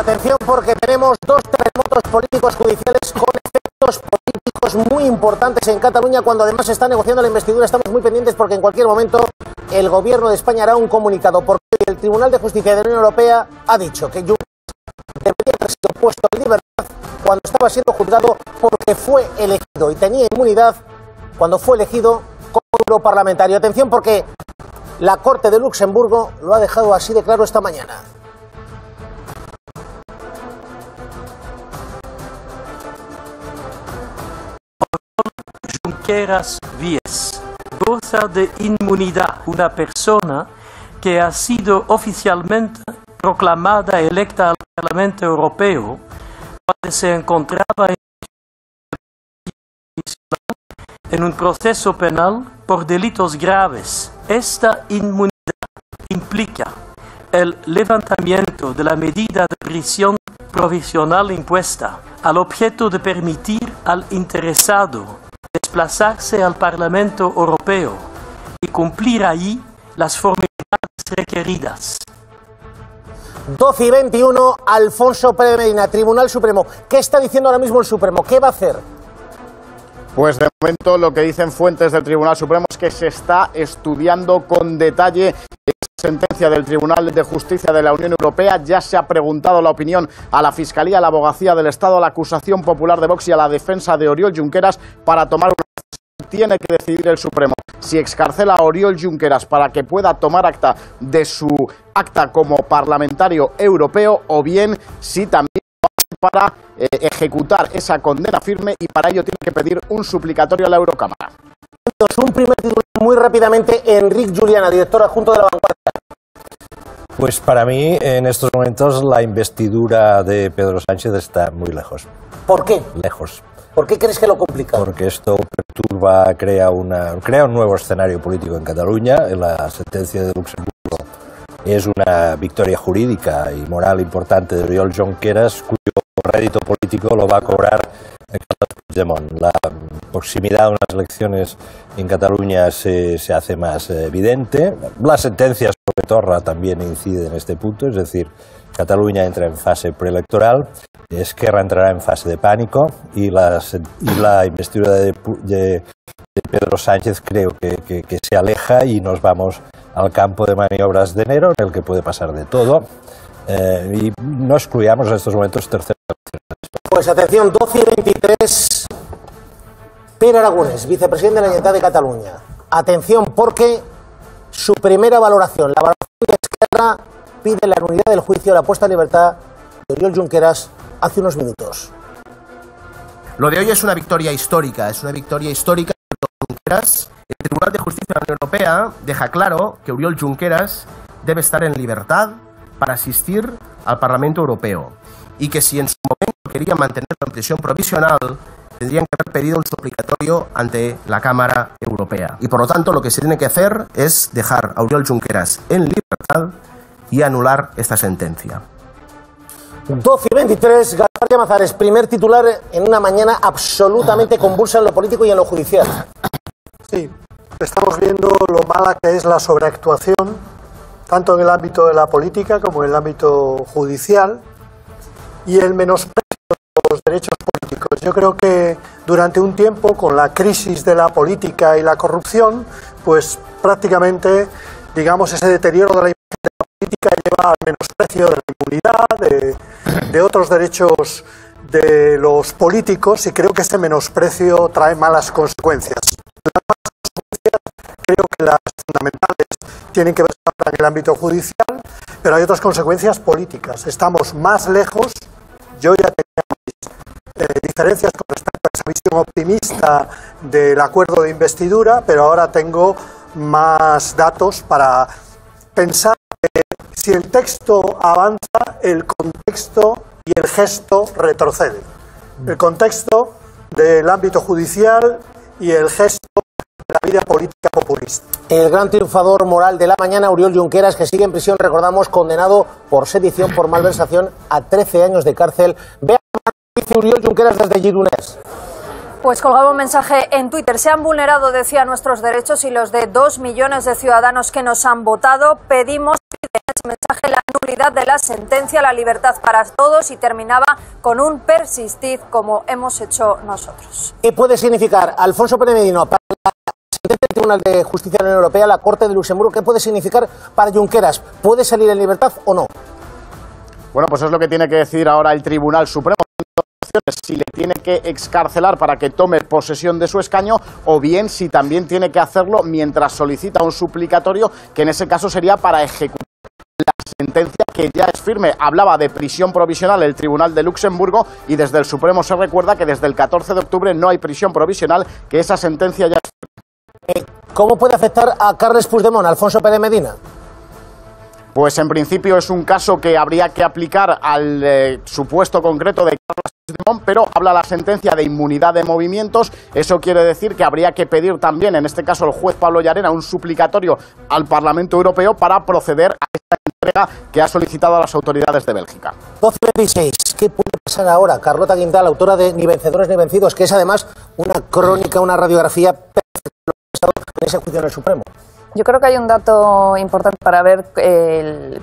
atención porque tenemos dos terremotos políticos judiciales con efectos políticos muy importantes en Cataluña cuando además se está negociando la investidura. Estamos muy pendientes porque en cualquier momento el gobierno de España hará un comunicado porque el Tribunal de Justicia de la Unión Europea ha dicho que Junqueras debería haber sido puesto en libertad cuando estaba siendo juzgado porque fue elegido y tenía inmunidad cuando fue elegido como europarlamentario. Atención porque la Corte de Luxemburgo lo ha dejado así de claro esta mañana. Junqueras Víez goza de inmunidad una persona que ha sido oficialmente proclamada electa al Parlamento Europeo cuando se encontraba en un proceso penal por delitos graves. Esta inmunidad implica el levantamiento de la medida de prisión provisional impuesta al objeto de permitir al interesado desplazarse al Parlamento Europeo y cumplir allí las formalidades requeridas. 12:21, Alfonso Pérez Medina, Tribunal Supremo. ¿Qué está diciendo ahora mismo el Supremo? ¿Qué va a hacer? Pues de momento lo que dicen fuentes del Tribunal Supremo es que se está estudiando con detalle esa sentencia del Tribunal de Justicia de la Unión Europea. Ya se ha preguntado la opinión a la Fiscalía, a la Abogacía del Estado, a la acusación popular de Vox y a la defensa de Oriol Junqueras para tomar una decisión. Tiene que decidir el Supremo si excarcela a Oriol Junqueras para que pueda tomar acta de su acta como parlamentario europeo o bien si también para ejecutar esa condena firme y para ello tiene que pedir un suplicatorio a la Eurocámara. Un primer titular muy rápidamente, Enric Juliana, director adjunto de La Vanguardia. Pues para mí en estos momentos la investidura de Pedro Sánchez está muy lejos. ¿Por qué? Lejos. ¿Por qué crees que lo complica? Porque esto perturba, crea un nuevo escenario político en Cataluña. La sentencia de Luxemburgo es una victoria jurídica y moral importante de Oriol Junqueras, cuyo rédito político lo va a cobrar Carles Puigdemont. La proximidad a unas elecciones en Cataluña se hace más evidente. Las sentencias sobre Torra también inciden en este punto, es decir, Cataluña entra en fase preelectoral, Esquerra entrará en fase de pánico y la investidura de Pedro Sánchez creo que se aleja y nos vamos al campo de maniobras de enero en el que puede pasar de todo y no excluyamos en estos momentos terceras elecciones. Pues atención, 12:23, Pere Aragonès, vicepresidente de la Generalitat de Cataluña. Atención porque su primera valoración, la valoración de Esquerra, pide la nulidad del juicio, la puesta en libertad de Oriol Junqueras hace unos minutos. Lo de hoy es una victoria histórica, de Junqueras. El Tribunal de Justicia de la Unión Europea deja claro que Oriol Junqueras debe estar en libertad para asistir al Parlamento Europeo y que si en su momento quería mantenerlo en prisión provisional, tendrían que haber pedido un suplicatorio ante la Cámara Europea. Y por lo tanto lo que se tiene que hacer es dejar a Oriol Junqueras en libertad y anular esta sentencia. 12:23, Gaspar Llamazares, primer titular en una mañana absolutamente convulsa en lo político y en lo judicial. Sí, estamos viendo lo mala que es la sobreactuación, tanto en el ámbito de la política como en el ámbito judicial, y el menosprecio de los derechos políticos. Yo creo que durante un tiempo, con la crisis de la política y la corrupción, pues prácticamente, digamos, ese deterioro de la imagen de la política lleva al menosprecio de la impunidad, de otros derechos de los políticos, y creo que ese menosprecio trae malas consecuencias. Las malas consecuencias creo que las fundamentales tienen que verse en el ámbito judicial, pero hay otras consecuencias políticas. Estamos más lejos. Yo ya tenía mis diferencias con respecto a esa visión optimista del acuerdo de investidura, pero ahora tengo más datos para pensar que si el texto avanza, el contexto y el gesto retroceden. El contexto del ámbito judicial y el gesto de la vida política populista. El gran triunfador moral de la mañana, Oriol Junqueras, que sigue en prisión, recordamos, condenado por sedición, por malversación, a 13 años de cárcel. Veamos lo que dice Oriol Junqueras desde Gironès. Pues colgaba un mensaje en Twitter. Se han vulnerado, decía, nuestros derechos y los de 2 millones de ciudadanos que nos han votado. Pedimos en ese mensaje la nulidad gravedad de la sentencia, la libertad para todos, y terminaba con un persistid como hemos hecho nosotros. ¿Qué puede significar, Alfonso Pérez Medina, para la sentencia del Tribunal de Justicia de la Unión Europea, la Corte de Luxemburgo? ¿Qué puede significar para Junqueras? ¿Puede salir en libertad o no? Bueno, pues es lo que tiene que decir ahora el Tribunal Supremo. Si le tiene que excarcelar para que tome posesión de su escaño, o bien si también tiene que hacerlo mientras solicita un suplicatorio, que en ese caso sería para ejecutar la sentencia, que ya es firme. Hablaba de prisión provisional el Tribunal de Luxemburgo, y desde el Supremo se recuerda que desde el 14 de octubre no hay prisión provisional, que esa sentencia ya es firme. ¿Cómo puede afectar a Carles Puigdemont, Alfonso Pérez Medina? Pues en principio es un caso que habría que aplicar al supuesto concreto de Carles Puigdemont, pero habla la sentencia de inmunidad de movimientos. Eso quiere decir que habría que pedir también, en este caso el juez Pablo Llarena, un suplicatorio al Parlamento Europeo para proceder a esta entrega que ha solicitado a las autoridades de Bélgica. 12:26. ¿Qué puede pasar ahora? Carlota Quintal, autora de Ni vencedores ni vencidos, que es además una crónica, una radiografía perfecta de lo que ha pasado en ese juicio en el Supremo. Yo creo que hay un dato importante para ver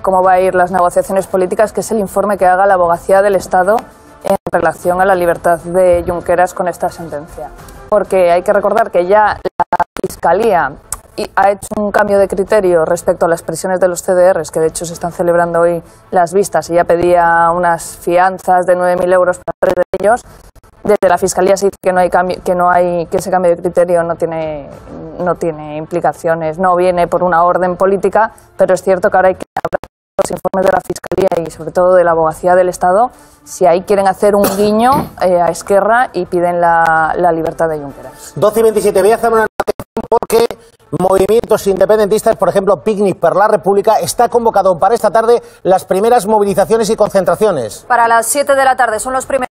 cómo va a ir las negociaciones políticas, que es el informe que haga la Abogacía del Estado en relación a la libertad de Junqueras con esta sentencia. Porque hay que recordar que ya la Fiscalía ha hecho un cambio de criterio respecto a las prisiones de los CDRs, que de hecho se están celebrando hoy las vistas, y ya pedía unas fianzas de 9.000 euros para 3 de ellos. Desde la Fiscalía se dice que ese cambio de criterio no tiene implicaciones, no viene por una orden política, pero es cierto que ahora hay que hablar de los informes de la Fiscalía y sobre todo de la Abogacía del Estado, si ahí quieren hacer un guiño a Esquerra y piden la libertad de Junqueras. 12:27. Voy a hacer una anotación porque movimientos independentistas, por ejemplo Picnic per la República, está convocado para esta tarde las primeras movilizaciones y concentraciones. Para las 7 de la tarde son los primeros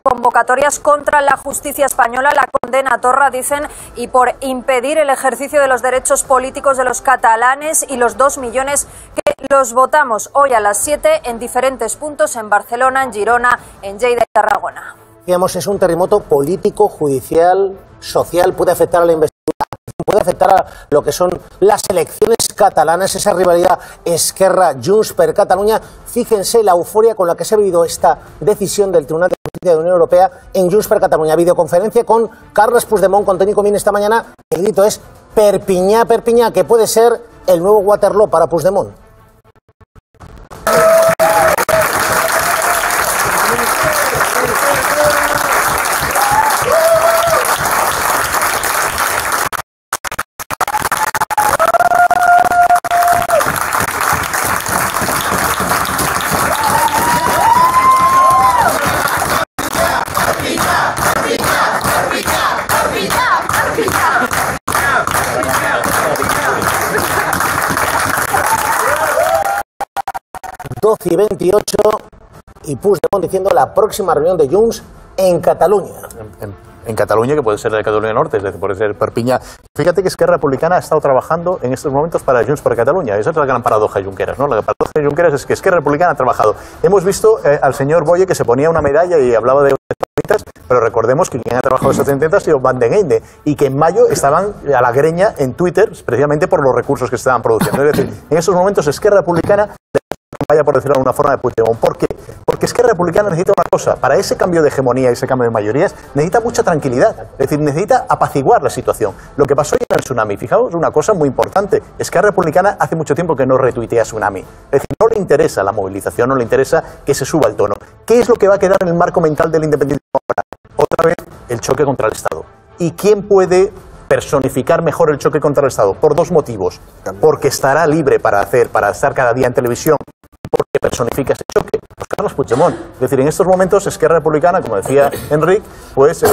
convocatorias contra la justicia española, la condena a Torra, dicen, y por impedir el ejercicio de los derechos políticos de los catalanes y los 2 millones que los votamos hoy a las 7 en diferentes puntos, en Barcelona, en Girona, en Lleida y Tarragona. Digamos, es un terremoto político, judicial, social, puede afectar a la investidura, puede afectar a lo que son las elecciones catalanas, esa rivalidad Esquerra-Junts per Catalunya. Fíjense la euforia con la que se ha vivido esta decisión del Tribunal de Justicia de la Unión Europea en Junts per Catalunya. Videoconferencia con Carles Puigdemont, con Toni Comín esta mañana. El grito es Perpiñá, Perpiñá, que puede ser el nuevo Waterloo para Puigdemont. Y 28 y Puigdemont diciendo la próxima reunión de Junts en Cataluña. En Cataluña, que puede ser de Cataluña Norte, es decir, puede ser Perpiñá. Fíjate que Esquerra Republicana ha estado trabajando en estos momentos para Junts per Catalunya. Esa es la gran paradoja de Junqueras, ¿no? La paradoja de Junqueras es que Esquerra Republicana ha trabajado. Hemos visto al señor Boye que se ponía una medalla y hablaba de pero recordemos que quien ha trabajado esas sentencias ha sido Van den Einde, y que en mayo estaban a la greña en Twitter precisamente por los recursos que se estaban produciendo. Es decir, en esos momentos Esquerra Republicana vaya, por decirlo de alguna forma, de Puigdemont. ¿Por qué? Porque Esquerra Republicana necesita una cosa. Para ese cambio de hegemonía y ese cambio de mayorías necesita mucha tranquilidad. Es decir, necesita apaciguar la situación. Lo que pasó en el tsunami, fijaos, una cosa muy importante. Esquerra Republicana hace mucho tiempo que no retuitea tsunami. Es decir, no le interesa la movilización, no le interesa que se suba el tono. ¿Qué es lo que va a quedar en el marco mental del independentismo ahora? Otra vez, el choque contra el Estado. ¿Y quién puede personificar mejor el choque contra el Estado? Por 2 motivos. Porque estará libre para estar cada día en televisión, porque personifica ese choque. Pues Carles Puigdemont. Es decir, en estos momentos Esquerra Republicana, como decía Enric, pues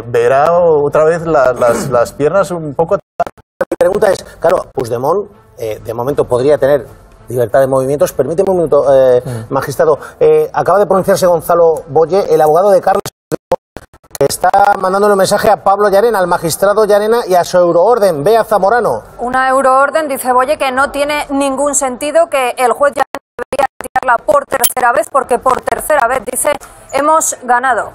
verá otra vez las piernas un poco. Mi pregunta es, claro, Puigdemont de momento podría tener libertad de movimientos. Permíteme un minuto, magistrado. Acaba de pronunciarse Gonzalo Boye, el abogado de Carles Puigdemont, que está mandando un mensaje a Pablo Llarena, al magistrado Llarena y a su euroorden, Bea Zamorano. Una euroorden, dice Boye, que no tiene ningún sentido, que el juez Llarena debería retirarla por tercera vez, porque por tercera vez, dice, hemos ganado.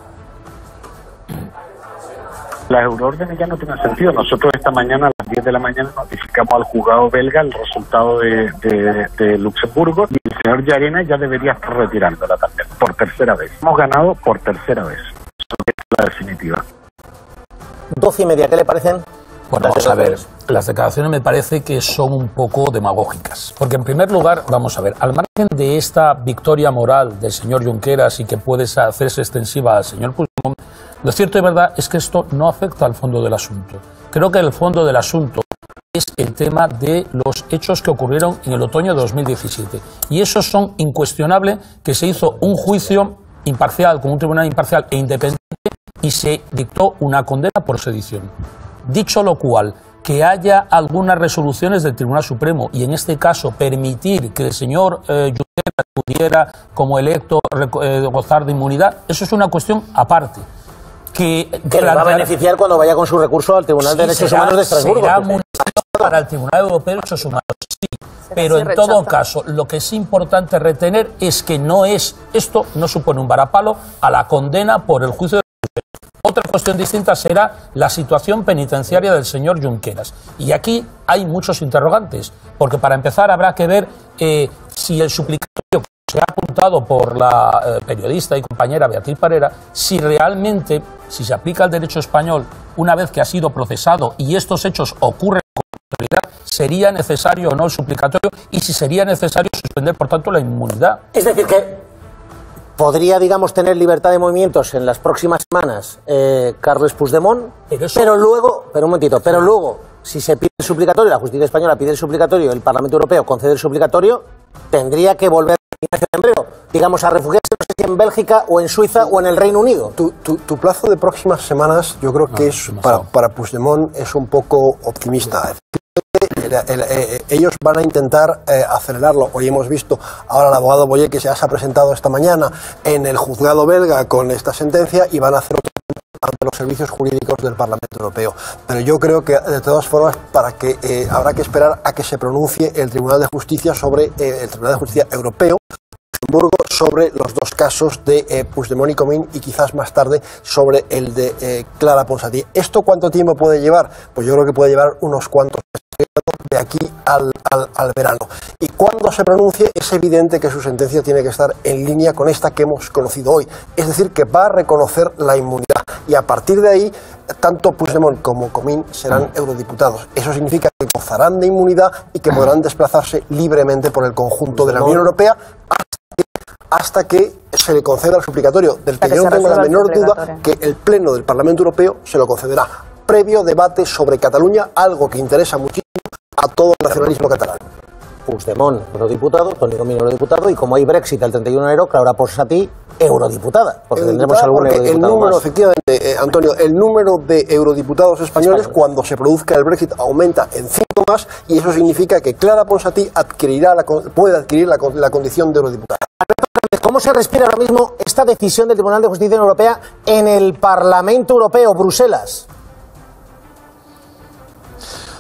Las euroórdenes ya no tienen sentido. Nosotros esta mañana las 10 de la mañana notificamos al juzgado belga el resultado de Luxemburgo y el señor Llarena ya debería estar retirándola también, por tercera vez. Hemos ganado por tercera vez. Eso es la definitiva. 12:30, ¿qué le parecen? Bueno, vamos a ver, las declaraciones me parece que son un poco demagógicas. Porque en primer lugar, vamos a ver, al margen de esta victoria moral del señor Junqueras y que puede hacerse extensiva al señor Puigdemont, lo cierto y verdad es que esto no afecta al fondo del asunto. Creo que el fondo del asunto es el tema de los hechos que ocurrieron en el otoño de 2017. Y esos son incuestionables, que se hizo un juicio imparcial, con un tribunal imparcial e independiente, y se dictó una condena por sedición. Dicho lo cual, que haya algunas resoluciones del Tribunal Supremo y en este caso permitir que el señor Junqueras pudiera como electo gozar de inmunidad, eso es una cuestión aparte. Que le va a beneficiar cuando vaya con su recurso al Tribunal de Derechos Humanos de Estrasburgo. Será munición para el Tribunal Europeo de Derechos Humanos, sí. Pero en todo caso, lo que es importante retener es que esto no supone un varapalo a la condena por el juicio de Otra cuestión distinta será la situación penitenciaria del señor Junqueras. Y aquí hay muchos interrogantes, porque para empezar habrá que ver si el suplicatorio que se ha apuntado por la periodista y compañera Beatriz Parera, si realmente, si se aplica el derecho español una vez que ha sido procesado y estos hechos ocurren con autoridad, sería necesario o no el suplicatorio y si sería necesario suspender, por tanto, la inmunidad. Es decir, que podría, digamos, tener libertad de movimientos en las próximas semanas Carles Puigdemont, pero luego, si se pide el suplicatorio, la justicia española pide el suplicatorio, el Parlamento Europeo concede el suplicatorio, tendría que volver a empleo, digamos, a refugiarse, no sé si en Bélgica o en Suiza o en el Reino Unido. Tu plazo de próximas semanas, yo creo que es para Puigdemont es un poco optimista. Ellos van a intentar acelerarlo. Hoy hemos visto ahora al abogado Boyer que se ha presentado esta mañana en el juzgado belga con esta sentencia y van a hacer otro ante los servicios jurídicos del Parlamento Europeo. Pero yo creo que de todas formas habrá que esperar a que se pronuncie el Tribunal de Justicia el Tribunal de Justicia Europeo sobre los dos casos de Puigdemont y Comín y quizás más tarde sobre el de Clara Ponsatí. ¿Esto cuánto tiempo puede llevar? Pues yo creo que puede llevar unos cuantos meses de aquí al verano. Y cuando se pronuncie es evidente que su sentencia tiene que estar en línea con esta que hemos conocido hoy. Es decir, que va a reconocer la inmunidad. Y a partir de ahí, tanto Puigdemont como Comín serán eurodiputados. Eso significa que gozarán de inmunidad y que podrán desplazarse libremente por el conjunto de la Unión Europea hasta que se le conceda el suplicatorio, del que yo no tengo la menor duda que el Pleno del Parlamento Europeo se lo concederá, previo debate sobre Cataluña, algo que interesa muchísimo a todo el nacionalismo catalán. Puigdemont, eurodiputado, Toni Comín, eurodiputado, y como hay Brexit el 31 de enero, Clara Ponsatí, eurodiputada, porque tendremos algún eurodiputado el número, más. Efectivamente, Antonio, el número de eurodiputados españoles cuando se produzca el Brexit aumenta en 5 más, y eso significa que Clara Ponsatí puede adquirir la condición de eurodiputada. ¿Cómo se respira ahora mismo esta decisión del Tribunal de Justicia Europea en el Parlamento Europeo, Bruselas?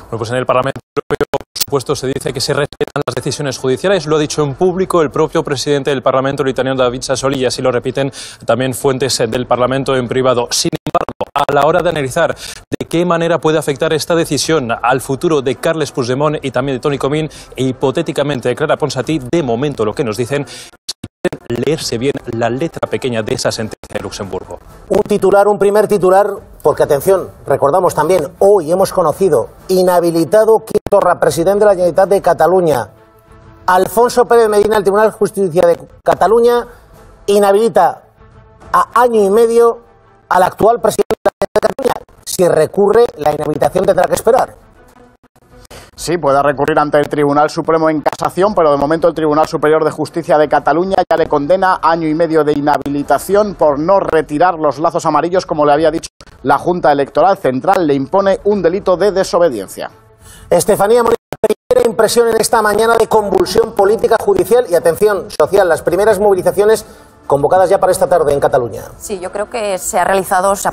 Bueno, pues en el Parlamento Europeo, por supuesto, se dice que se respetan las decisiones judiciales. Lo ha dicho en público el propio presidente del Parlamento, el italiano David Sassoli, y así lo repiten también fuentes del Parlamento en privado. Sin embargo, a la hora de analizar de qué manera puede afectar esta decisión al futuro de Carles Puigdemont y también de Toni Comín e hipotéticamente de Clara Ponsatí, de momento lo que nos dicen es leerse bien la letra pequeña de esa sentencia de Luxemburgo. Un primer titular, porque atención, recordamos también, hoy hemos conocido, inhabilitado Quim Torra, presidente de la Generalitat de Cataluña. Alfonso Pérez Medina, el Tribunal de Justicia de Cataluña, inhabilita a año y medio al actual presidente de la Generalitat de Cataluña. Si recurre, la inhabilitación tendrá que esperar. Sí, puede recurrir ante el Tribunal Supremo en casación, pero de momento el Tribunal Superior de Justicia de Cataluña ya le condena a año y medio de inhabilitación por no retirar los lazos amarillos, como le había dicho la Junta Electoral Central. Le impone un delito de desobediencia. Estefanía Molina, primera impresión en esta mañana de convulsión política, judicial y, atención, social. Las primeras movilizaciones convocadas ya para esta tarde en Cataluña. Sí, yo creo que se ha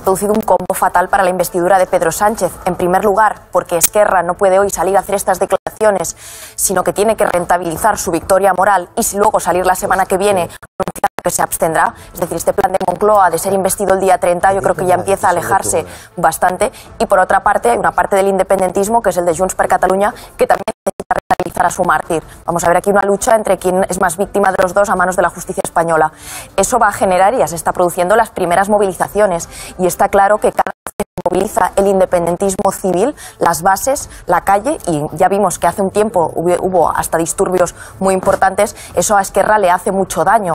producido un combo fatal para la investidura de Pedro Sánchez. En primer lugar, porque Esquerra no puede hoy salir a hacer estas declaraciones, sino que tiene que rentabilizar su victoria moral y luego salir la semana que viene a anunciar que que se abstendrá. Es decir, este plan de Moncloa de ser investido el día 30 yo creo que ya empieza a alejarse bastante. Y por otra parte, hay una parte del independentismo, que es el de Junts per Catalunya, que también necesita rentabilizar a su mártir. Vamos a ver aquí una lucha entre quién es más víctima de los dos a manos de la justicia española. Eso va a generar, y ya se está produciendo, las primeras movilizaciones. Y está claro que cada vez que se moviliza el independentismo civil, las bases, la calle, y ya vimos que hace un tiempo hubo hasta disturbios muy importantes, eso a Esquerra le hace mucho daño.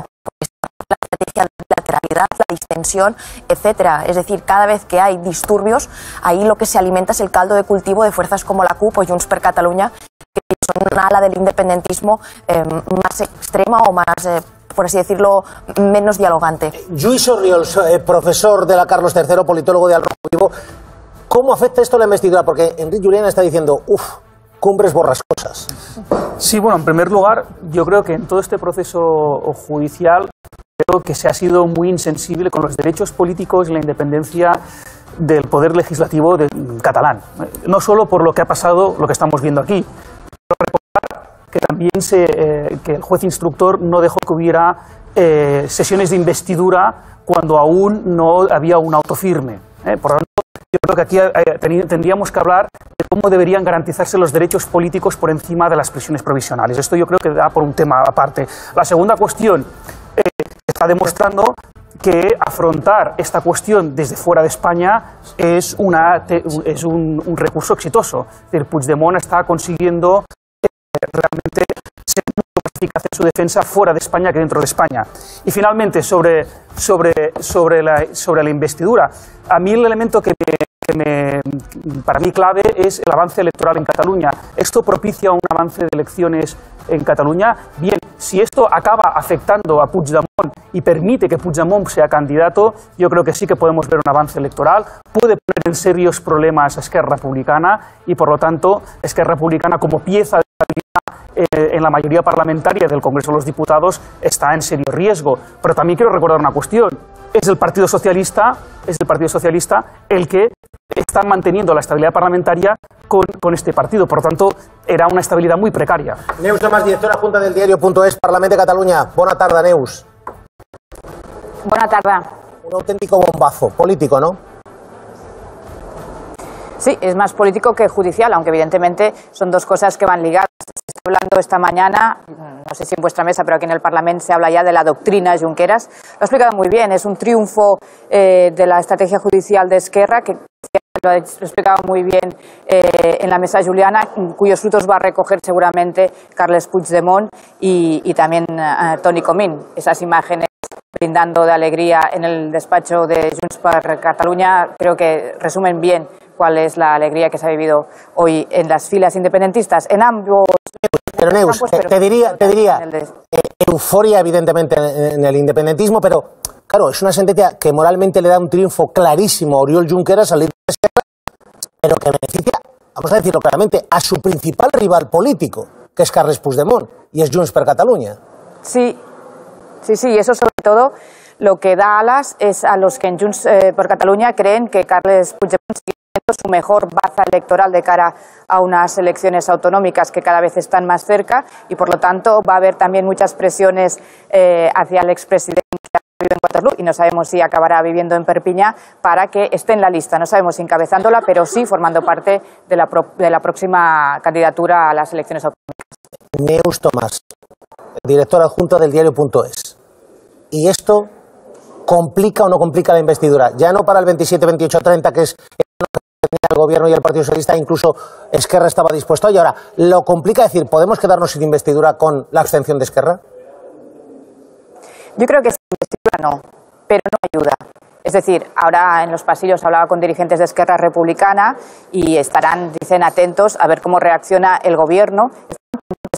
La estrategia de bilateralidad, la distensión, etcétera. Es decir, cada vez que hay disturbios, ahí lo que se alimenta es el caldo de cultivo de fuerzas como la CUP o Junts per Catalunya, que son una ala del independentismo más extrema o más, por así decirlo, menos dialogante. Lluís Orriols, profesor de la Carlos III, politólogo de Al Rojo Vivo. ¿Cómo afecta esto a la investidura? Porque Enric Juliana está diciendo, cumbres borrascosas. Sí, bueno, en primer lugar, yo creo que en todo este proceso judicial creo que se ha sido muy insensible con los derechos políticos y la independencia del poder legislativo catalán. No solo por lo que ha pasado, lo que estamos viendo aquí, pero recordar que también que el juez instructor no dejó que hubiera sesiones de investidura cuando aún no había un auto firme. Por lo tanto, yo creo que aquí tendríamos que hablar de cómo deberían garantizarse los derechos políticos por encima de las prisiones provisionales. Esto yo creo que da por un tema aparte. La segunda cuestión está demostrando que afrontar esta cuestión desde fuera de España es un recurso exitoso. Es decir, Puigdemont está consiguiendo realmente ser mucho más eficaz en su defensa fuera de España que dentro de España. Y finalmente, sobre la investidura, a mí el elemento para mí clave es el avance electoral en Cataluña. ¿Esto propicia un avance de elecciones en Cataluña? Bien, si esto acaba afectando a Puigdemont y permite que Puigdemont sea candidato, yo creo que sí que podemos ver un avance electoral. Puede poner en serios problemas a Esquerra Republicana y, por lo tanto, Esquerra Republicana como pieza de en la mayoría parlamentaria del Congreso de los Diputados está en serio riesgo. Pero también quiero recordar una cuestión. Es el Partido Socialista el que está manteniendo la estabilidad parlamentaria con este partido. Por lo tanto, era una estabilidad muy precaria. Neus Tomàs, directora junta del diario.es, Parlamento de Cataluña. Bona tarda, Neus. Bona tarda. Un auténtico bombazo político, ¿no? Sí, es más político que judicial, aunque evidentemente son dos cosas que van ligadas. Se está hablando esta mañana, no sé si en vuestra mesa, pero aquí en el Parlamento se habla ya de la doctrina Junqueras. Lo ha explicado muy bien, es un triunfo de la estrategia judicial de Esquerra, que lo ha explicado muy bien en la mesa Juliana, cuyos frutos va a recoger seguramente Carles Puigdemont y también Toni Comín. Esas imágenes brindando de alegría en el despacho de Junts per Catalunya creo que resumen bien cuál es la alegría que se ha vivido hoy en las filas independentistas en ambos. Pero Neus, te diría euforia evidentemente en el independentismo, pero claro, es una sentencia que moralmente le da un triunfo clarísimo a Oriol Junqueras al líder de Esquerra, pero que beneficia, vamos a decirlo claramente, a su principal rival político, que es Carles Puigdemont, y es Junts per Catalunya. Sí, eso sobre todo lo que da alas es a los que en Junts per Catalunya creen que Carles Puigdemont sigue siendo su mejor baza electoral de cara a unas elecciones autonómicas que cada vez están más cerca, y por lo tanto va a haber también muchas presiones hacia el expresidente que vive en Waterloo, y no sabemos si acabará viviendo en Perpiñá, para que esté en la lista. No sabemos si encabezándola, pero sí formando parte de la próxima candidatura a las elecciones autonómicas. Neus Tomàs, directora adjunta del diario.es. ¿Y esto complica o no complica la investidura? Ya no para el 27, 28, 30, que es el gobierno y el Partido Socialista, incluso Esquerra estaba dispuesto. Y ahora, ¿lo complica? Es decir, ¿podemos quedarnos sin investidura con la abstención de Esquerra? Yo creo que sin investidura no, pero no ayuda. Es decir, ahora en los pasillos hablaba con dirigentes de Esquerra Republicana y dicen atentos a ver cómo reacciona el gobierno.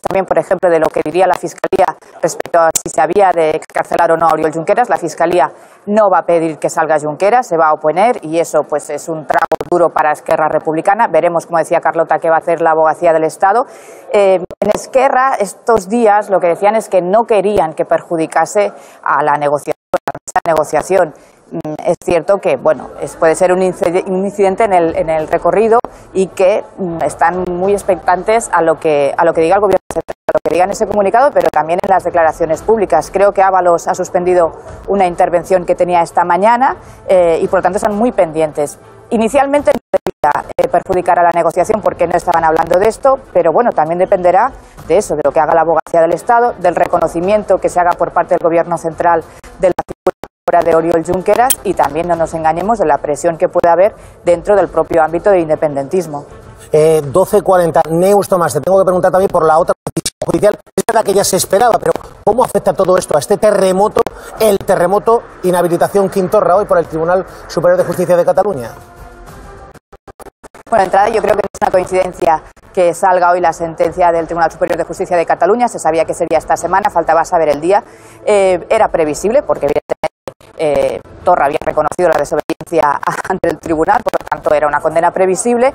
También, por ejemplo, de lo que diría la Fiscalía respecto a si se había de excarcelar o no a Oriol Junqueras. La Fiscalía no va a pedir que salga Junqueras, se va a oponer, y eso pues es un trago duro para Esquerra Republicana. Veremos, como decía Carlota, qué va a hacer la Abogacía del Estado. En Esquerra estos días lo que decían es que no querían que perjudicase a la negociación. Es cierto que puede ser un incidente en el recorrido, y que están muy expectantes a lo que diga el gobierno central. lo que diga en ese comunicado, pero también en las declaraciones públicas. Creo que Ábalos ha suspendido una intervención que tenía esta mañana y por lo tanto están muy pendientes. Inicialmente no debería perjudicar a la negociación porque no estaban hablando de esto, pero bueno, también dependerá de eso, de lo que haga la abogacía del Estado, del reconocimiento que se haga por parte del Gobierno central de la figura de Oriol Junqueras y también, no nos engañemos, de la presión que puede haber dentro del propio ámbito del independentismo. 12:40. Neus Tomás, te tengo que preguntar también por la otra decisión judicial. Es verdad que ya se esperaba, pero ¿cómo afecta todo esto a este terremoto, el terremoto inhabilitación Quim-Torra hoy por el Tribunal Superior de Justicia de Cataluña? Bueno, de entrada yo creo que no es una coincidencia que salga hoy la sentencia del Tribunal Superior de Justicia de Cataluña. Se sabía que sería esta semana, faltaba saber el día. Era previsible porque evidentemente Torra había reconocido la desobediencia ante el tribunal, por lo tanto era una condena previsible.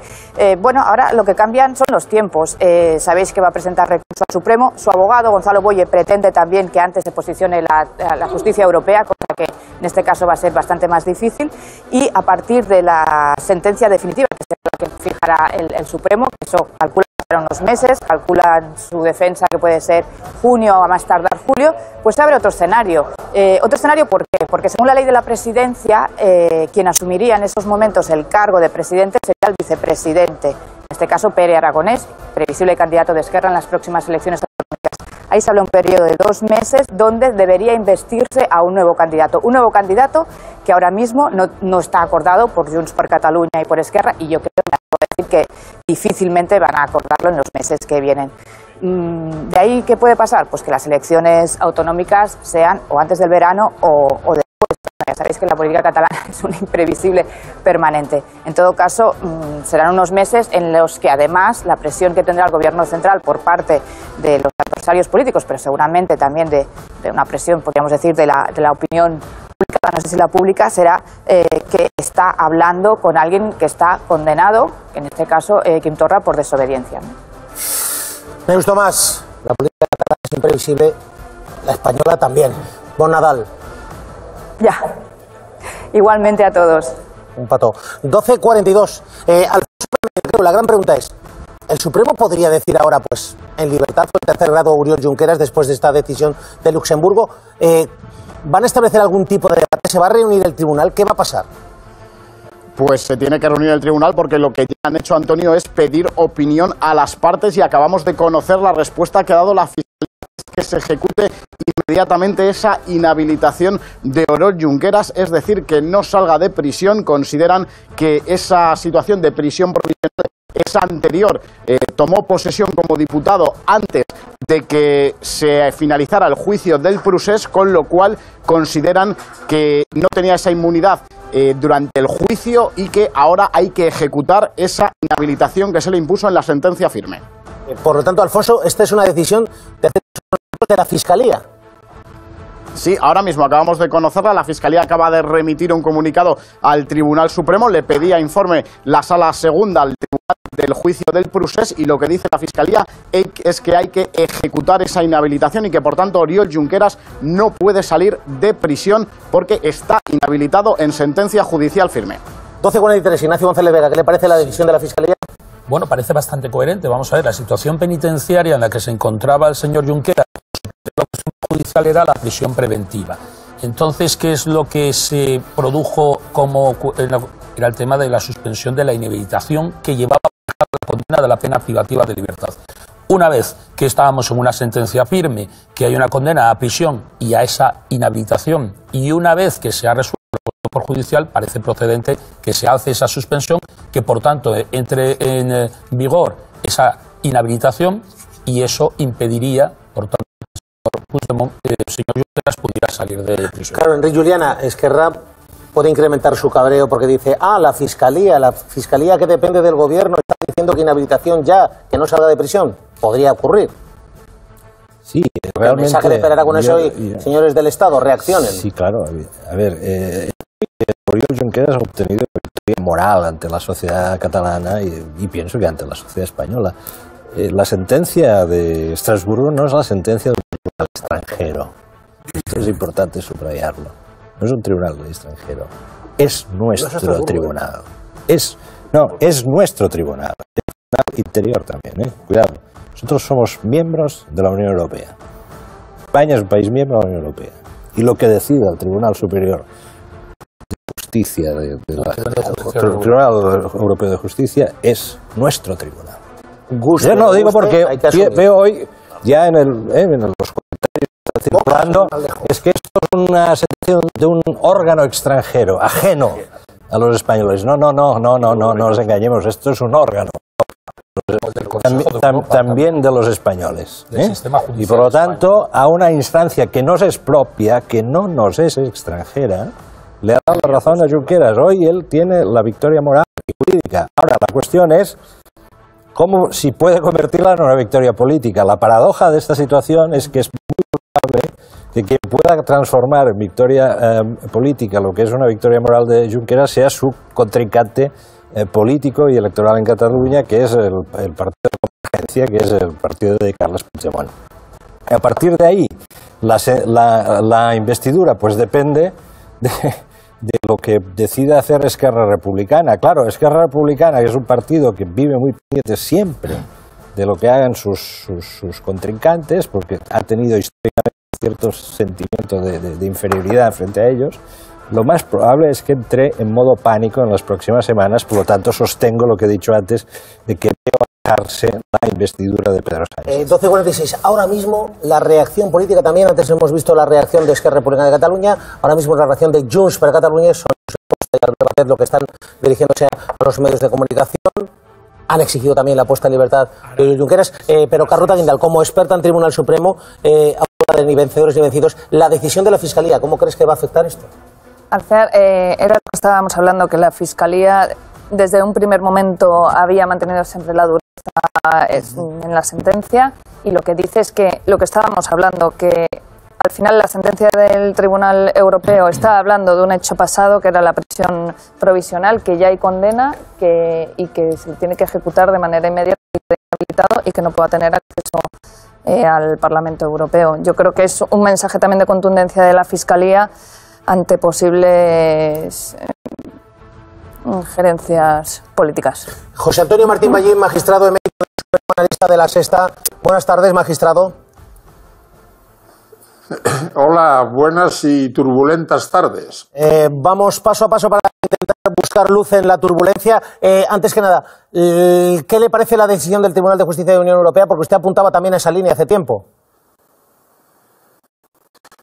Bueno, ahora lo que cambian son los tiempos. Sabéis que va a presentar recurso al Supremo. Su abogado, Gonzalo Boye, pretende también que antes se posicione la justicia europea, cosa que en este caso va a ser bastante más difícil. Y a partir de la sentencia definitiva, que será la que fijará el Supremo, que eso calcula unos meses, calculan su defensa que puede ser junio o a más tardar julio, pues se abre otro escenario. ¿Otro escenario por qué? Porque según la ley de la presidencia, quien asumiría en esos momentos el cargo de presidente sería el vicepresidente, en este caso Pere Aragonés, previsible candidato de Esquerra en las próximas elecciones autonómicas. Ahí se habla un periodo de 2 meses donde debería investirse a un nuevo candidato que ahora mismo no está acordado por Junts per Catalunya y por Esquerra, y yo creo que difícilmente van a acordarlo en los meses que vienen. ¿De ahí qué puede pasar? Pues que las elecciones autonómicas sean o antes del verano o después. Ya sabéis que la política catalana es un imprevisible permanente. En todo caso, serán unos meses en los que además la presión que tendrá el Gobierno central por parte de los adversarios políticos, pero seguramente también de una presión, podríamos decir, de la opinión pública, no sé si la pública, será que está hablando con alguien que está condenado, en este caso Quim-Torra, por desobediencia. Neus Tomás, la política catalana es imprevisible, la española también. Bon Nadal. Ya, igualmente a todos. Un pato. 12:42. La gran pregunta es, ¿el Supremo podría decir ahora, pues, en libertad por el tercer grado Oriol Junqueras después de esta decisión de Luxemburgo? ¿Van a establecer algún tipo de debate? ¿Se va a reunir el tribunal? ¿Qué va a pasar? Pues se tiene que reunir el tribunal porque lo que ya han hecho, Antonio, es pedir opinión a las partes y acabamos de conocer la respuesta que ha dado la Fiscalía, que se ejecute inmediatamente esa inhabilitación de Oriol Junqueras, es decir, que no salga de prisión. Consideran que esa situación de prisión provisional es anterior, tomó posesión como diputado antes de que se finalizara el juicio del procés, con lo cual consideran que no tenía esa inmunidad durante el juicio y que ahora hay que ejecutar esa inhabilitación que se le impuso en la sentencia firme. Por lo tanto, Alfonso, esta es una decisión de la Fiscalía. Sí, ahora mismo acabamos de conocerla. La Fiscalía acaba de remitir un comunicado al Tribunal Supremo. Le pedía informe la Sala Segunda al Tribunal del juicio del procés y lo que dice la Fiscalía es que hay que ejecutar esa inhabilitación y que, por tanto, Oriol Junqueras no puede salir de prisión porque está inhabilitado en sentencia judicial firme. 12:43. Ignacio González Vega, ¿qué le parece la decisión de la Fiscalía? Bueno, parece bastante coherente. Vamos a ver, la situación penitenciaria en la que se encontraba el señor Junqueras, la cuestión judicial era la prisión preventiva. Entonces, ¿qué es lo que se produjo era el tema de la suspensión de la inhabilitación que llevaba a la condena de la pena privativa de libertad? Una vez que estábamos en una sentencia firme, que hay una condena a prisión y a esa inhabilitación, y una vez que se ha resuelto por judicial, parece procedente que se alce esa suspensión, que por tanto entre en vigor esa inhabilitación y eso impediría, por tanto, que el señor Junqueras pudiera salir de prisión. Claro, Enrique Juliana, Esquerra puede incrementar su cabreo porque dice, la Fiscalía que depende del Gobierno está diciendo que inhabilitación ya, que no salga de prisión. Podría ocurrir. Sí, realmente. El mensaje de Pere Aragonés hoy, señores del Estado, reaccionen. Sí, claro. A ver, Oriol Junqueras ha obtenido victoria moral ante la sociedad catalana y pienso que ante la sociedad española. La sentencia de Estrasburgo no es la sentencia del tribunal extranjero. Esto es importante subrayarlo. No es un tribunal extranjero. Es nuestro tribunal. Es nuestro tribunal. El tribunal interior también, ¿eh? Cuidado. Nosotros somos miembros de la Unión Europea. España es un país miembro de la Unión Europea. Y lo que decida el Tribunal Superior de Justicia, el Tribunal Europeo de Justicia, es nuestro tribunal. Yo no lo digo porque veo hoy, ya en los comentarios que está circulando, es que esto es una sentencia de un órgano extranjero, ajeno a los españoles. No nos engañemos, esto es un órgano. También de los españoles, ¿eh? Y por lo tanto a una instancia que nos es propia, que no nos es extranjera, le ha dado la razón a Junqueras. Hoy él tiene la victoria moral y jurídica. Ahora la cuestión es cómo, si puede convertirla en una victoria política. La paradoja de esta situación es que es muy probable que quien pueda transformar en victoria política lo que es una victoria moral de Junqueras sea su contrincante político y electoral en Cataluña, que es el partido de Convergencia, que es el partido de Carles Puigdemont. A partir de ahí, la investidura pues depende de lo que decida hacer Esquerra Republicana. Claro, Esquerra Republicana, que es un partido que vive muy pendiente siempre de lo que hagan sus contrincantes, porque ha tenido históricamente ciertos sentimientos de inferioridad frente a ellos. Lo más probable es que entre en modo pánico en las próximas semanas, por lo tanto sostengo lo que he dicho antes, de que veo bajarse la investidura de Pedro Sánchez. 12:46. Ahora mismo la reacción política también, antes hemos visto la reacción de Esquerra Republicana de Cataluña, ahora mismo la reacción de Junts per Catalunya, son lo que están dirigiéndose a los medios de comunicación. Han exigido también la puesta en libertad de Junqueras, pero Carlota Guindal, como experta en Tribunal Supremo, de ni vencedores ni vencidos, la decisión de la Fiscalía, ¿cómo crees que va a afectar esto? Era lo que estábamos hablando, que la Fiscalía desde un primer momento había mantenido siempre la dureza en la sentencia, y lo que dice es que lo que estábamos hablando, que al final la sentencia del Tribunal Europeo está hablando de un hecho pasado, que era la prisión provisional, que ya hay condena y que se tiene que ejecutar de manera inmediata y que no pueda tener acceso al Parlamento Europeo. Yo creo que es un mensaje también de contundencia de la Fiscalía ante posibles injerencias políticas. José Antonio Martín Ballín, magistrado emérito, analista de La Sexta. Buenas tardes, magistrado. Hola, buenas y turbulentas tardes. Vamos paso a paso para intentar buscar luz en la turbulencia. Antes que nada, ¿qué le parece la decisión del Tribunal de Justicia de la Unión Europea? Porque usted apuntaba también a esa línea hace tiempo.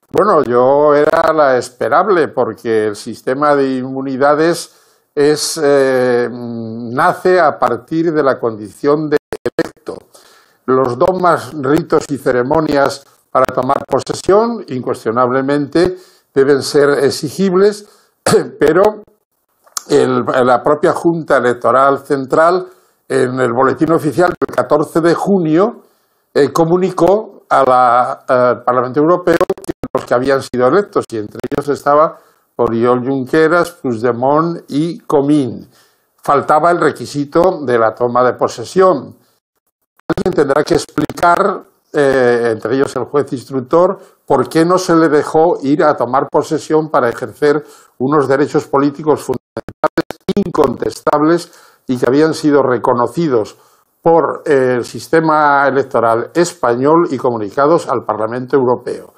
Bueno, yo era la esperable, porque el sistema de inmunidades nace a partir de la condición de electo. Los dogmas, ritos y ceremonias para tomar posesión, incuestionablemente, deben ser exigibles, pero la propia Junta Electoral Central, en el boletín oficial del 14 de junio, comunicó al Parlamento Europeo los que habían sido electos, y entre ellos estaba Oriol Junqueras, Puigdemont y Comín. Faltaba el requisito de la toma de posesión. Alguien tendrá que explicar, entre ellos el juez instructor, por qué no se le dejó ir a tomar posesión para ejercer unos derechos políticos fundamentales, incontestables, y que habían sido reconocidos por el sistema electoral español y comunicados al Parlamento Europeo.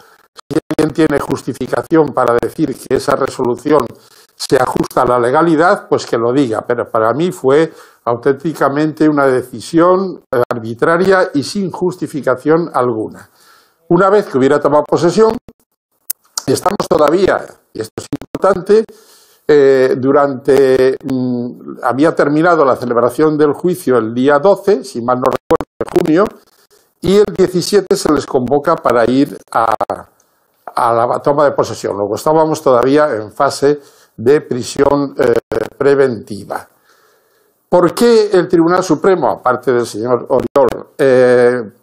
Si alguien tiene justificación para decir que esa resolución se ajusta a la legalidad, pues que lo diga, pero para mí fue auténticamente una decisión arbitraria y sin justificación alguna. Una vez que hubiera tomado posesión, estamos todavía, y esto es importante, había terminado la celebración del juicio el día 12, si mal no recuerdo, de junio, y el 17 se les convoca para ir a la toma de posesión. Luego estábamos todavía en fase de prisión preventiva. ¿Por qué el Tribunal Supremo, aparte del señor Oriol,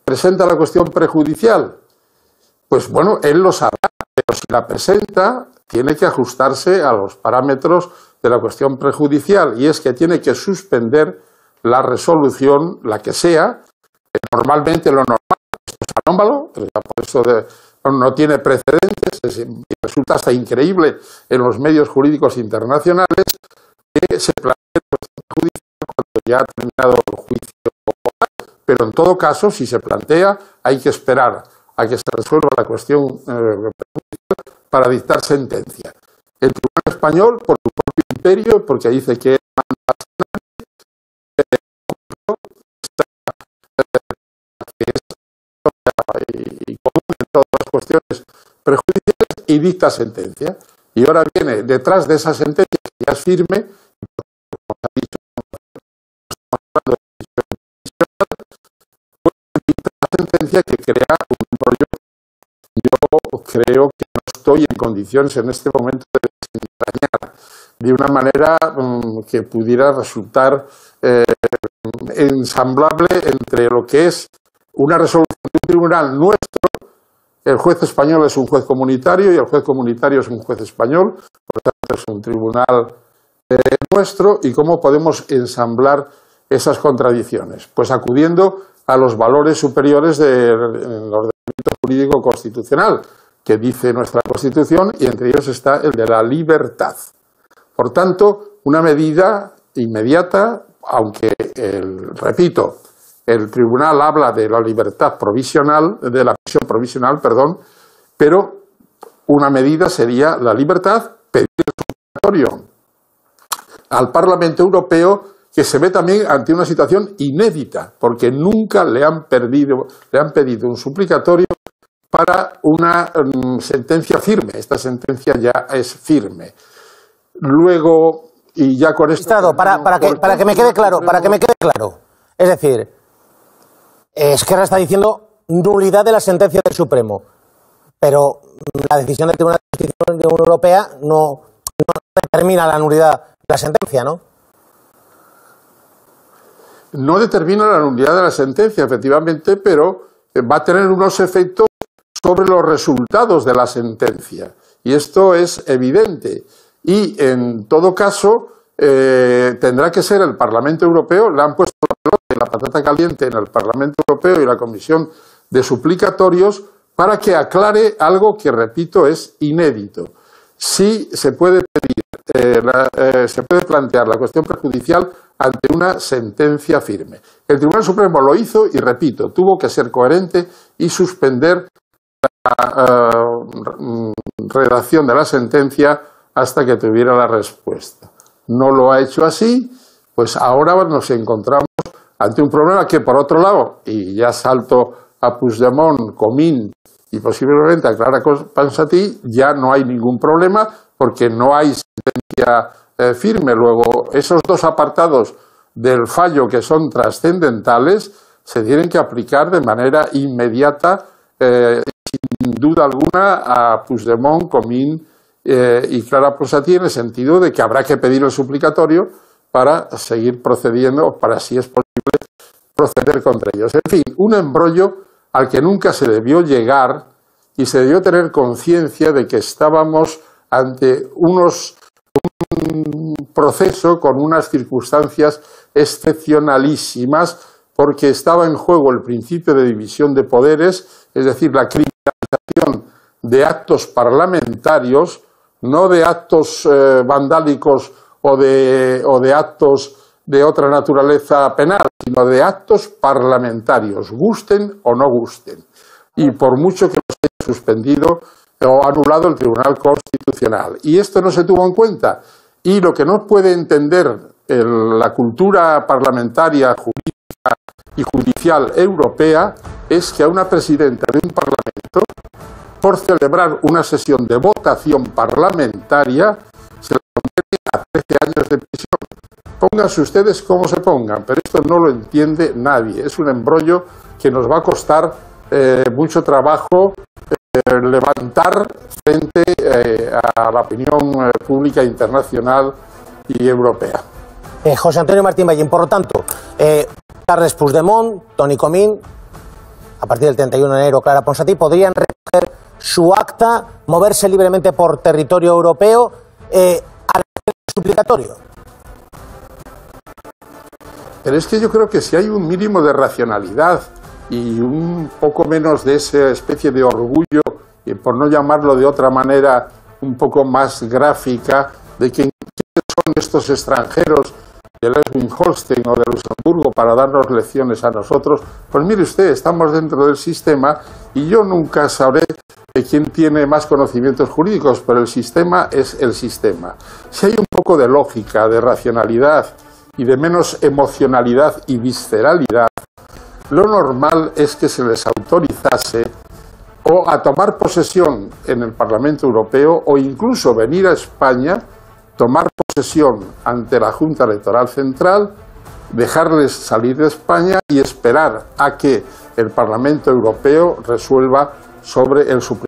presenta la cuestión prejudicial? Pues bueno, él lo sabrá, pero si la presenta, tiene que ajustarse a los parámetros de la cuestión prejudicial, y es que tiene que suspender la resolución, la que sea. Normalmente lo normal, esto es anómalo, por eso no tiene precedentes, y resulta hasta increíble en los medios jurídicos internacionales que se plantea la cuestión judicial cuando ya ha terminado el juicio pero en todo caso, si se plantea, hay que esperar a que se resuelva la cuestión para dictar sentencia. El Tribunal Español, por su propio imperio, porque dice que y común en todas las cuestiones prejudiciales y dicta sentencia. Y ahora viene detrás de esa sentencia que ya es firme, como se ha dicho, estamos hablando de dicta sentencia que crea un rollo. Yo creo que no estoy en condiciones en este momento de desentrañar de una manera que pudiera resultar ensamblable entre lo que es una resolución de un tribunal nuestro. El juez español es un juez comunitario y el juez comunitario es un juez español, por lo tanto es un tribunal nuestro. ¿Y cómo podemos ensamblar esas contradicciones? Pues acudiendo a los valores superiores del ordenamiento jurídico constitucional, que dice nuestra Constitución, y entre ellos está el de la libertad. Por tanto, una medida inmediata, aunque, repito, el tribunal habla de la libertad provisional, de la prisión provisional, perdón, pero una medida sería la libertad, pedir el suplicatorio al Parlamento Europeo, que se ve también ante una situación inédita, porque nunca le han pedido un suplicatorio para una sentencia firme. Esta sentencia ya es firme. Luego, y ya con esto... Para que me quede claro, es decir, Esquerra está diciendo nulidad de la sentencia del Supremo, pero la decisión del Tribunal de Justicia de la Unión Europea no determina la nulidad de la sentencia, ¿no? No determina la nulidad de la sentencia, efectivamente, pero va a tener unos efectos sobre los resultados de la sentencia. Y esto es evidente. Y, en todo caso, tendrá que ser el Parlamento Europeo. Le han puesto la pelota y la patata caliente en el Parlamento Europeo y la Comisión de Suplicatorios para que aclare algo que, repito, es inédito. Sí se puede pedir, se puede plantear la cuestión prejudicial ante una sentencia firme. El Tribunal Supremo lo hizo y, repito, tuvo que ser coherente y suspender la redacción de la sentencia hasta que tuviera la respuesta. No lo ha hecho así, pues ahora nos encontramos ante un problema que, por otro lado, y ya salto a Puigdemont, Comín y posiblemente a Clara Ponsatí, ya no hay ningún problema porque no hay sentencia firme. Luego, esos dos apartados del fallo que son trascendentales se tienen que aplicar de manera inmediata, sin duda alguna, a Puigdemont, Comín y Clara Ponsatí, en el sentido de que habrá que pedir el suplicatorio para seguir procediendo, para, si es posible, proceder contra ellos. En fin, un embrollo al que nunca se debió llegar y se debió tener conciencia de que estábamos ante un proceso con unas circunstancias excepcionalísimas, porque estaba en juego el principio de división de poderes, es decir, la criminalización de actos parlamentarios, no de actos vandálicos o de actos de otra naturaleza penal, sino de actos parlamentarios, gusten o no gusten. Y por mucho que los haya suspendido o anulado el Tribunal Constitucional. Y esto no se tuvo en cuenta. Y lo que no puede entender la cultura parlamentaria, jurídica y judicial europea es que a una presidenta de un parlamento, por celebrar una sesión de votación parlamentaria, se le condene a 13 años de prisión. Pónganse ustedes como se pongan, pero esto no lo entiende nadie. Es un embrollo que nos va a costar mucho trabajo levantar frente a la opinión pública internacional y europea. José Antonio Martín Ballín, por lo tanto, Carles Puigdemont, Toni Comín, a partir del 31 de enero, Clara Ponsatí, podrían recoger su acta, moverse libremente por territorio europeo al suplicatorio. Pero es que yo creo que si hay un mínimo de racionalidad y un poco menos de esa especie de orgullo, y por no llamarlo de otra manera un poco más gráfica, de quiénes son estos extranjeros de Schleswig-Holstein o de Luxemburgo para darnos lecciones a nosotros, pues mire usted, estamos dentro del sistema y yo nunca sabré quién tiene más conocimientos jurídicos, pero el sistema es el sistema. Si hay un poco de lógica, de racionalidad y de menos emocionalidad y visceralidad, lo normal es que se les autorizase o a tomar posesión en el Parlamento Europeo o incluso venir a España, tomar posesión ante la Junta Electoral Central, dejarles salir de España y esperar a que el Parlamento Europeo resuelva sobre el supletorio.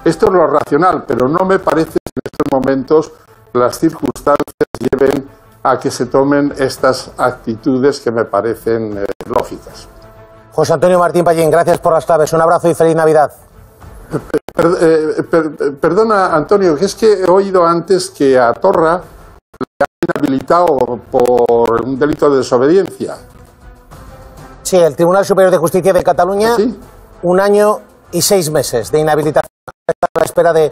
Esto es lo racional, pero no me parece que en estos momentos las circunstancias lleven a que se tomen estas actitudes que me parecen lógicas. José Antonio Martín Pallín, gracias por las claves. Un abrazo y feliz Navidad. Perdona, Antonio, que es que he oído antes que a Torra le han inhabilitado por un delito de desobediencia. Sí, el Tribunal Superior de Justicia de Cataluña, ¿sí? 1 año y 6 meses de inhabilitación a la espera del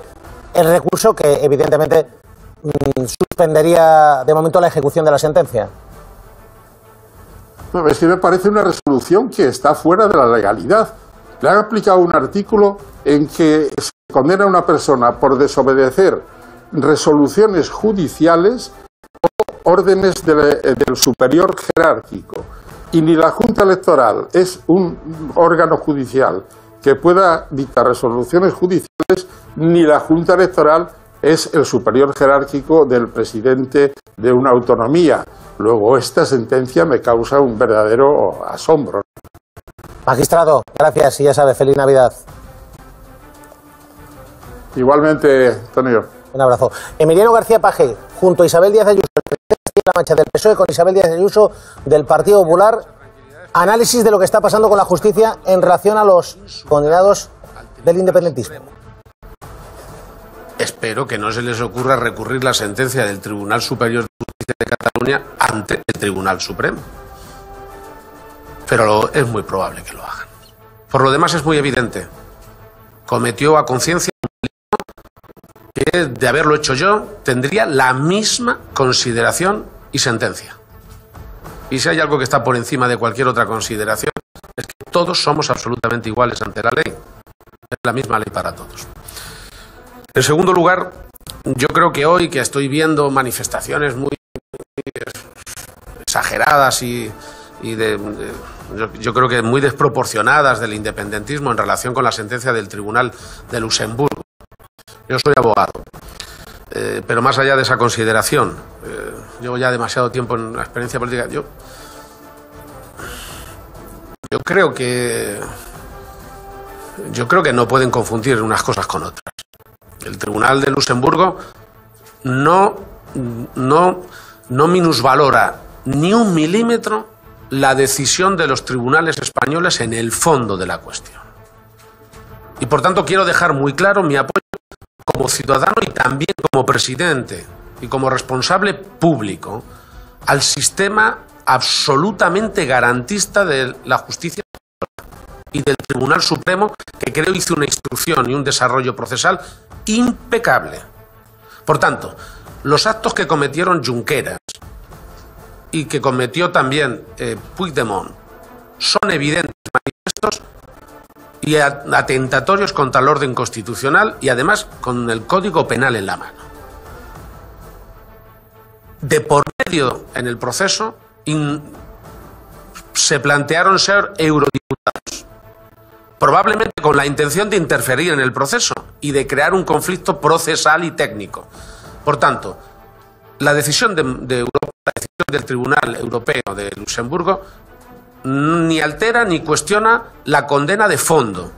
recurso que evidentemente suspendería de momento la ejecución de la sentencia. No, es que me parece una resolución que está fuera de la legalidad. Le han aplicado un artículo en que se condena a una persona por desobedecer resoluciones judiciales o órdenes del superior jerárquico. Y ni la Junta Electoral es un órgano judicial que pueda dictar resoluciones judiciales, ni la Junta Electoral es el superior jerárquico del presidente de una autonomía. Luego, esta sentencia me causa un verdadero asombro. Magistrado, gracias y ya sabe, feliz Navidad. Igualmente, Antonio. Un abrazo. Emiliano García Paje, junto a Isabel Díaz Ayuso, el presidente de Castilla-La Mancha del PSOE, con Isabel Díaz Ayuso del Partido Popular, análisis de lo que está pasando con la justicia en relación a los condenados del independentismo. Espero que no se les ocurra recurrir la sentencia del Tribunal Superior de Justicia de Cataluña ante el Tribunal Supremo. Pero es muy probable que lo hagan. Por lo demás es muy evidente. Cometió a conciencia un delito que, de haberlo hecho yo, tendría la misma consideración y sentencia. Y si hay algo que está por encima de cualquier otra consideración, es que todos somos absolutamente iguales ante la ley. Es la misma ley para todos. En segundo lugar, yo creo que hoy que estoy viendo manifestaciones muy exageradas yo creo que muy desproporcionadas del independentismo en relación con la sentencia del Tribunal de Luxemburgo. Yo soy abogado, pero más allá de esa consideración, llevo ya demasiado tiempo en la experiencia política, yo creo que no pueden confundir unas cosas con otras. El Tribunal de Luxemburgo no minusvalora ni un milímetro la decisión de los tribunales españoles en el fondo de la cuestión. Y por tanto quiero dejar muy claro mi apoyo como ciudadano y también como presidente y como responsable público al sistema absolutamente garantista de la justicia y del Tribunal Supremo, que creo hizo una instrucción y un desarrollo procesal impecable. Por tanto, los actos que cometieron Junqueras y que cometió también Puigdemont son evidentes manifiestos y atentatorios contra el orden constitucional y además con el Código Penal en la mano. De por medio en el proceso se plantearon ser eurodiputados, probablemente con la intención de interferir en el proceso y de crear un conflicto procesal y técnico. Por tanto, la decisión de Europa, la decisión del Tribunal Europeo de Luxemburgo, ni altera ni cuestiona la condena de fondo,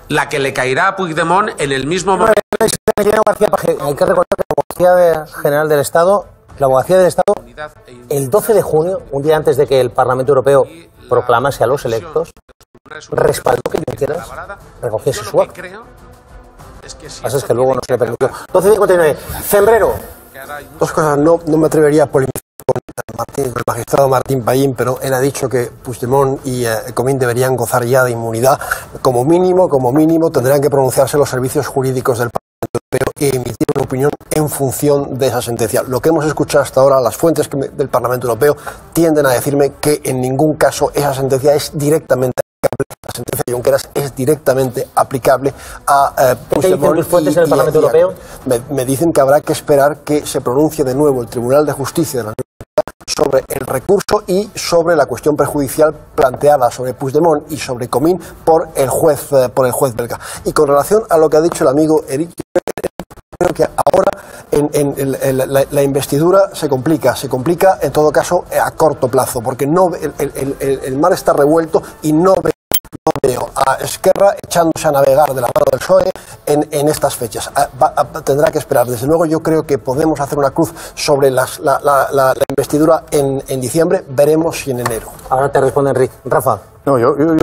la que le caerá a Puigdemont en el mismo momento. Hay que recordar que la Abogacía General del Estado, el 12 de junio, un día antes de que el Parlamento Europeo proclamase a los electos, respaldó que Junqueras recogiese su acta. Lo que pasa es que luego no se le permitió. 12:59. Fembrero. Dos cosas. No me atrevería a polemizar con el magistrado Martín Pallín, pero él ha dicho que Puigdemont y Comín deberían gozar ya de inmunidad. Como mínimo, tendrán que pronunciarse los servicios jurídicos del Parlamento Europeo y emitir una opinión en función de esa sentencia. Lo que hemos escuchado hasta ahora, las fuentes del Parlamento Europeo tienden a decirme que en ningún caso esa sentencia es directamente aplicable. La sentencia de Junqueras es directamente aplicable a Puigdemont. ¿Qué dicen tus fuentes en el Parlamento Europeo? Me dicen que habrá que esperar que se pronuncie de nuevo el Tribunal de Justicia de la Unión Europea sobre el recurso y sobre la cuestión prejudicial planteada sobre Puigdemont y sobre Comín por el juez belga. Y con relación a lo que ha dicho el amigo Eric, creo que ahora la investidura se complica en todo caso a corto plazo, porque no el mar está revuelto y no veo a Esquerra echándose a navegar de la mano del PSOE en estas fechas. Tendrá que esperar. Desde luego yo creo que podemos hacer una cruz sobre la investidura en diciembre, veremos si en enero. Ahora te responde Enrique. Rafa. No, yo creo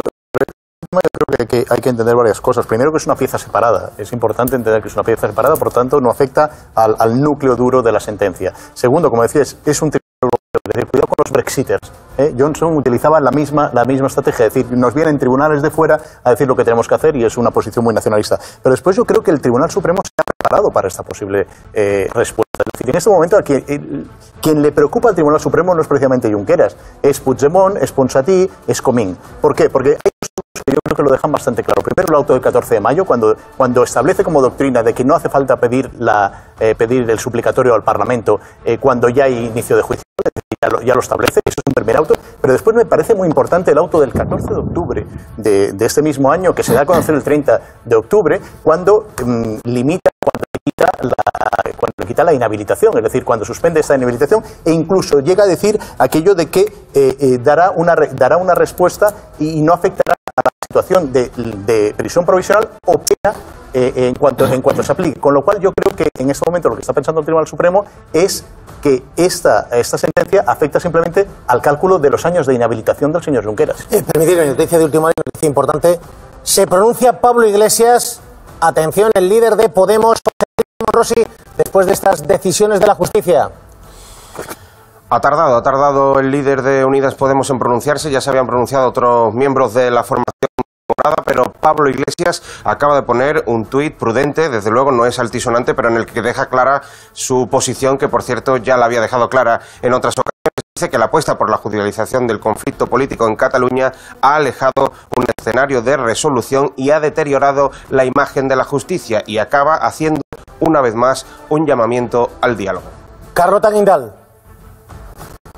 que hay que entender varias cosas. Primero, que es una pieza separada. Es importante entender que es una pieza separada, por tanto, no afecta al núcleo duro de la sentencia. Segundo, como decías, es un tribunal europeo. Es decir, cuidado con los brexiters. Johnson utilizaba la misma estrategia, es decir, nos vienen tribunales de fuera a decir lo que tenemos que hacer y es una posición muy nacionalista. Pero después yo creo que el Tribunal Supremo se ha preparado para esta posible respuesta. Es decir, en este momento quien le preocupa al Tribunal Supremo no es precisamente Junqueras, es Puigdemont, es Ponsatí, es Comín. ¿Por qué? Porque hay dos que yo creo que lo dejan bastante claro. Primero, el auto del 14 de mayo, cuando establece como doctrina de que no hace falta pedir el suplicatorio al Parlamento cuando ya hay inicio de juicio. Ya lo establece, eso es un primer auto, pero después me parece muy importante el auto del 14 de octubre de este mismo año, que se da a conocer el 30 de octubre, cuando le quita la inhabilitación, es decir, cuando suspende esta inhabilitación e incluso llega a decir aquello de que dará una respuesta y no afectará a la situación de prisión provisional o pena en cuanto se aplique. Con lo cual yo creo que en este momento lo que está pensando el Tribunal Supremo es que esta sentencia afecta simplemente al cálculo de los años de inhabilitación del señor Junqueras. Permitidme, noticia de última hora, noticia importante. Se pronuncia Pablo Iglesias, atención, el líder de Podemos, Rossi, después de estas decisiones de la justicia. Ha tardado el líder de Unidas Podemos en pronunciarse, ya se habían pronunciado otros miembros de la formación morada, pero Pablo Iglesias acaba de poner un tuit prudente, desde luego no es altisonante, pero en el que deja clara su posición, que por cierto ya la había dejado clara en otras ocasiones. Dice que la apuesta por la judicialización del conflicto político en Cataluña ha alejado un escenario de resolución y ha deteriorado la imagen de la justicia, y acaba haciendo una vez más un llamamiento al diálogo. Carlota Guindal.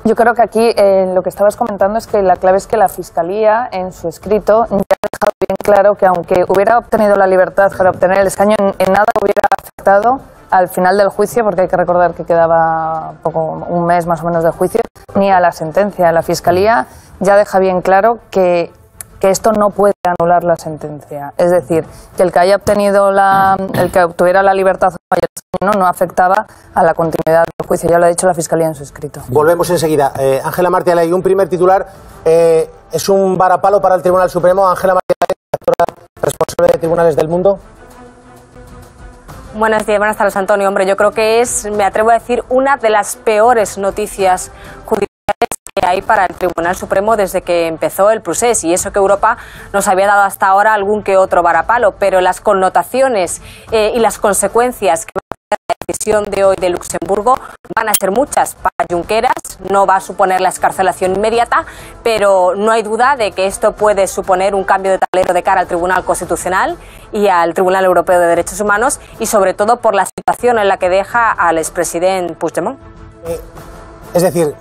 Yo creo que aquí lo que estabas comentando es que la clave es que la Fiscalía en su escrito ya ha dejado bien claro que aunque hubiera obtenido la libertad para obtener el escaño, en nada hubiera afectado al final del juicio, porque hay que recordar que quedaba un mes más o menos de juicio, ni a la sentencia. La Fiscalía ya deja bien claro que esto no puede anular la sentencia. Es decir, que el que haya obtenido el que obtuviera la libertad no afectaba a la continuidad del juicio. Ya lo ha dicho la Fiscalía en su escrito. Volvemos enseguida. Ángela Martialay, un primer titular. ¿Es un varapalo para el Tribunal Supremo? Ángela Martialay, directora responsable de Tribunales del Mundo. Buenas tardes, Antonio. Hombre, yo creo que es, me atrevo a decir, una de las peores noticias judiciales que hay para el Tribunal Supremo desde que empezó el procés, y eso que Europa nos había dado hasta ahora algún que otro varapalo, pero las connotaciones y las consecuencias que va a tener la decisión de hoy de Luxemburgo van a ser muchas. Para Junqueras no va a suponer la excarcelación inmediata, pero no hay duda de que esto puede suponer un cambio de tablero de cara al Tribunal Constitucional y al Tribunal Europeo de Derechos Humanos, y sobre todo por la situación en la que deja al expresidente Puigdemont. Es decir,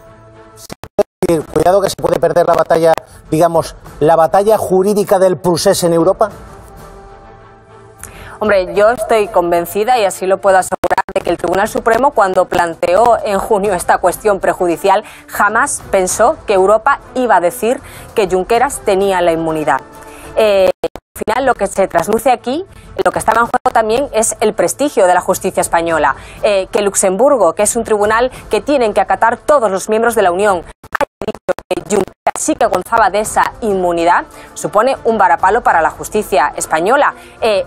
cuidado que se puede perder la batalla, digamos, la batalla jurídica del procés en Europa. Hombre, yo estoy convencida, y así lo puedo asegurar, de que el Tribunal Supremo, cuando planteó en junio esta cuestión prejudicial, jamás pensó que Europa iba a decir que Junqueras tenía la inmunidad. Al final, lo que se trasluce aquí, lo que estaba en juego también es el prestigio de la justicia española. Que Luxemburgo, que es un tribunal que tienen que acatar todos los miembros de la Unión, haya dicho que Junqueras sí que gozaba de esa inmunidad, supone un varapalo para la justicia española.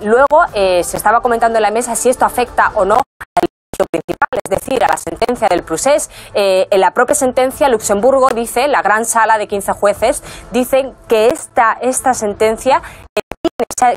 Luego se estaba comentando en la mesa si esto afecta o no al litigio principal, es decir, a la sentencia del procés. En la propia sentencia, Luxemburgo dice, la gran sala de 15 jueces, dicen que esta sentencia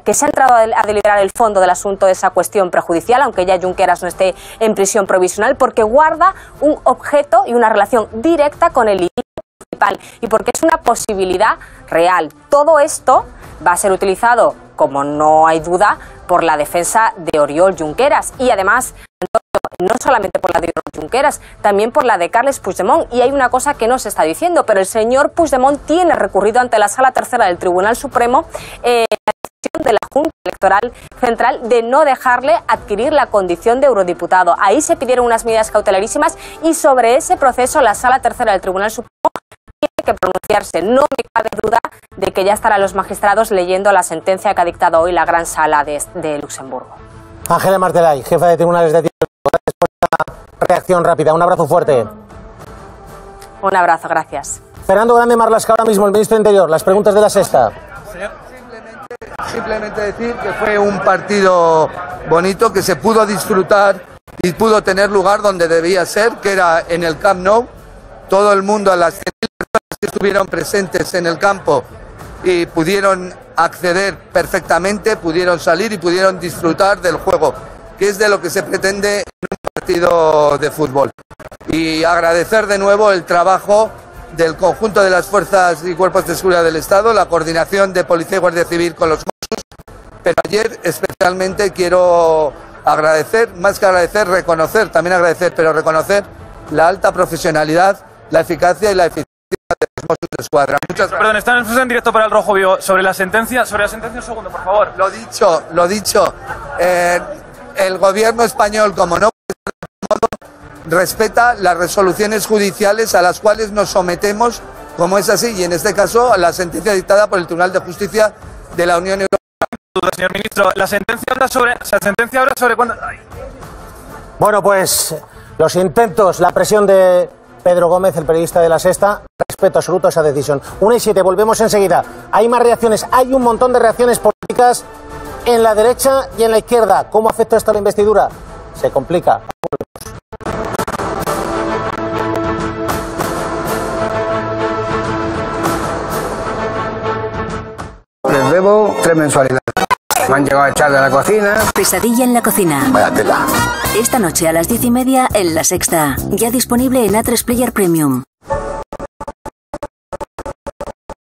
que se ha entrado a deliberar el fondo del asunto de esa cuestión prejudicial, aunque ya Junqueras no esté en prisión provisional, porque guarda un objeto y una relación directa con el litigio principal y porque es una posibilidad real. Todo esto va a ser utilizado, como no hay duda, por la defensa de Oriol Junqueras y además no solamente por la de Oriol Junqueras, también por la de Carles Puigdemont. Y hay una cosa que no se está diciendo, pero el señor Puigdemont tiene recurrido ante la Sala Tercera del Tribunal Supremo la decisión de la Junta Electoral Central de no dejarle adquirir la condición de eurodiputado. Ahí se pidieron unas medidas cautelarísimas y sobre ese proceso la Sala Tercera del Tribunal Supremo tiene que pronunciarse. No me cabe duda de que ya estarán los magistrados leyendo la sentencia que ha dictado hoy la Gran Sala de Luxemburgo. Ángela Martelay, jefa de tribunales de gracias por esta reacción rápida. Un abrazo fuerte. Un abrazo, gracias. Fernando Grande Marlaska, ahora mismo el ministro de Interior. Las preguntas de La Sexta. Simplemente decir que fue un partido bonito, que se pudo disfrutar y pudo tener lugar donde debía ser, que era en el Camp Nou. Todo el mundo, las 100.000 personas que estuvieron presentes en el campo y pudieron acceder perfectamente, pudieron salir y pudieron disfrutar del juego, que es de lo que se pretende en un partido de fútbol. Y agradecer de nuevo el trabajo del conjunto de las fuerzas y cuerpos de seguridad del Estado, la coordinación de Policía y Guardia Civil con los Mossos, pero ayer especialmente quiero agradecer, más que agradecer, reconocer, también agradecer, pero reconocer la alta profesionalidad, la eficacia y la eficiencia de los Mossos de Escuadra. Muchas gracias. Perdón, están en directo para el Rojo Vivo. Sobre la sentencia un segundo, por favor. Lo dicho, el gobierno español, como no respeta las resoluciones judiciales a las cuales nos sometemos, como es así, y en este caso la sentencia dictada por el Tribunal de Justicia de la Unión Europea. Señor ministro, la sentencia habla sobre cuándo... Bueno, pues los intentos, la presión de Pedro Gómez, el periodista de La Sexta, respeto absoluto a esa decisión. 1:07, volvemos enseguida. Hay más reacciones, hay un montón de reacciones políticas en la derecha y en la izquierda. ¿Cómo afecta esto a la investidura? Se complica. Les debo 3 mensualidades. Me han llegado a echar de la cocina. Pesadilla en la cocina. Vaya tela. Esta noche a las 10:30 en La Sexta. Ya disponible en A3 Player Premium.